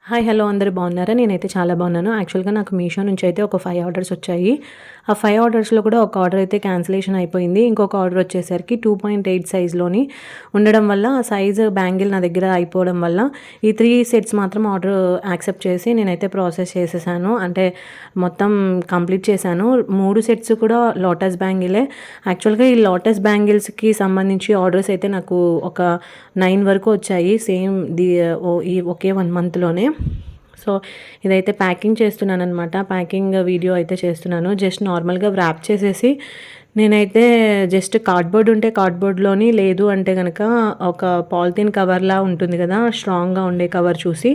Hi hello అందరూ బాగున్నారా? నేనైతే చాలా బాగున్నాను. యాక్చువల్‌గా నాకు మీషో నుంచి అయితే ఒక 5 ఆర్డర్స్ వచ్చాయి. ఆ 5 ఆర్డర్స్‌లో కూడా ఒక ఆర్డర్ అయితే క్యాన్సిలేషన్ అయిపోయింది. ఇంకొక ఆర్డర్ వచ్చేసరికి 2.8 సైజ్‌లోని ఉండడం వల్ల ఆ సైజ్ బ్యాంగిల్ నా దగ్గర అయిపోవడం వల్ల ఈ 3 సెట్స్ మాత్రం ఆర్డర్ యాక్సెప్ట్ చేసి నేనైతే ప్రాసెస్ చేసేసాను. అంటే మొత్తం కంప్లీట్ చేశాను. 3 సెట్స్ కూడా లోటస్ బ్యాంగిలే. యాక్చువల్‌గా ఈ లోటస్ బ్యాంగిల్స్‌కి సంబంధించి ఆర్డర్స్ అయితే నాకు ఒక 9 వరకు వచ్చాయి. సేమ్ ఈ ఒకే 1 మంత్‌లోనే. సో, ఇదైతే ప్యాకింగ్ చేస్తున్నాననమాట. ప్యాకింగ్ వీడియో అయితే చేస్తున్నాను. జస్ట్ నార్మల్‌గా వ్రాప్ చేసేసి నేనైతే జస్ట్ కార్డ్‌బోర్డ్ ఉంటే కార్డ్‌బోర్డ్‌లోని, లేదు అంటే గనక ఒక పాలిథీన్ కవర్‌లా ఉంటుంది గదా! స్ట్రాంగ్‌గా ఉండే కవర్ చూసి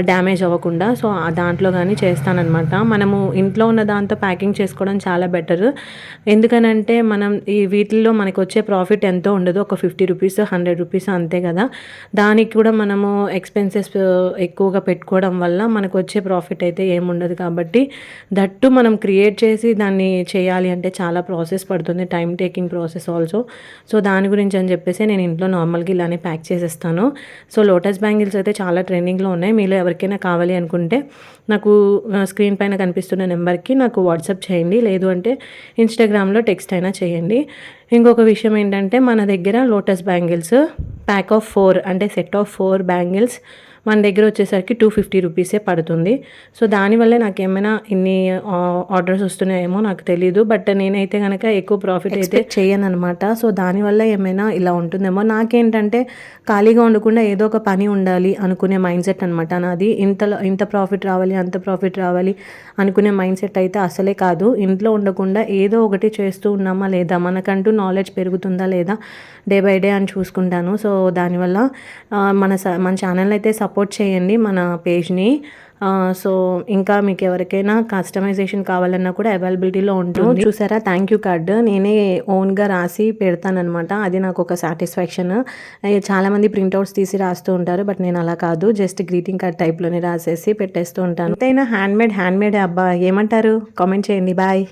డ్యామేజ్ అవ్వకుండా. సో, దాంట్లో గానీ చేస్తాననమాట. మనము ఇంట్లో ఉన్న దాంతో ప్యాకింగ్ చేసుకోవడం చాలా బెటర్. ఎందుకనంటే మనం ఈ వీటిల్లో మనకొచ్చే ప్రాఫిట్ ఎంతో ఉండదు. ఒక ₹50, ₹100 అంతే గదా! దానికి కూడా మనము ఎక్స్‌పెన్సెస్ ఎక్కువగా పెట్టుకోవడం వల్ల మనకొచ్చే ప్రాఫిట్ అయితే ఏముండదు కాబట్టి, దట్టు మనం క్రియేట్ చేసి దాన్ని చేయాలి అంటే చాలా ప్రాసెస్ పడుతుంది. Time taking process also. So, దాని గురించి అని చెప్పేసి నేను ఇంట్లో నార్మల్‌గా ఇలానే ప్యాక్ చేసేస్తాను. సో, లోటస్ బ్యాంగిల్స్ అయితే చాలా ట్రెండింగ్‌లో ఉన్నాయి. మీలో ఎవరికైనా కావాలి అనుకుంటే నాకు స్క్రీన్ పైన కనిపిస్తున్న నెంబర్‌కి నాకు వాట్సాప్ చేయండి. లేదు అంటే ఇన్‌స్టాగ్రామ్‌లో టెక్స్ట్ అయినా చేయండి. ఇంకొక విషయం ఏంటంటే మన దగ్గర లోటస్ బ్యాంగిల్స్ ప్యాక్ ఆఫ్ 4 అంటే సెట్ ఆఫ్ 4 బ్యాంగిల్స్ మన దగ్గర వచ్చేసరికి ₹250 పడుతుంది. సో, దానివల్లే నాకేమైనా ఇన్ని ఆర్డర్స్ వస్తున్నాయేమో నాకు తెలీదు. బట్ నేనైతే గనక ఎక్కువ ప్రాఫిట్ అయితే చేయననమాట. సో, దానివల్ల ఏమైనా ఇలా ఉంటుందేమో. నాకేంటంటే ఖాళీగా ఉండకుండా ఏదో ఒక పని ఉండాలి అనుకునే మైండ్‌సెట్ అనమాట నాది. ఇంత ప్రాఫిట్ రావాలి, అంత ప్రాఫిట్ రావాలి అనుకునే మైండ్‌సెట్ అయితే అసలే కాదు. ఇంట్లో ఉండకుండా ఏదో ఒకటి చేస్తూ ఉన్నామా లేదా, మనకంటూ నాలెడ్జ్ పెరుగుతుందా లేదా డే బై డే అని చూసుకుంటాను. సో, దానివల్ల మన ఛానల్ అయితే సపోర్ట్ చేయండి, మన పేజ్‌ని. సో, ఇంకా మీకు ఎవరికైనా కస్టమైజేషన్ కావాలన్నా కూడా అవైలబిలిటీలో ఉంటుంది. చూసారా థ్యాంక్ యూ కార్డ్ నేనే ఓన్‌గా రాసి పెడతాననమాట. అది నాకు ఒక సాటిస్ఫాక్షన్. చాలామంది ప్రింట్అవుట్స్ తీసి రాస్తూ ఉంటారు. బట్ నేను అలా కాదు, జస్ట్ గ్రీటింగ్ కార్డ్ టైప్‌లోనే రాసేసి పెట్టేస్తూ ఉంటాను. ఎంతైనా హ్యాండ్‌మేడ్ అబ్బా! ఏమంటారు? కామెంట్ చేయండి. బాయ్.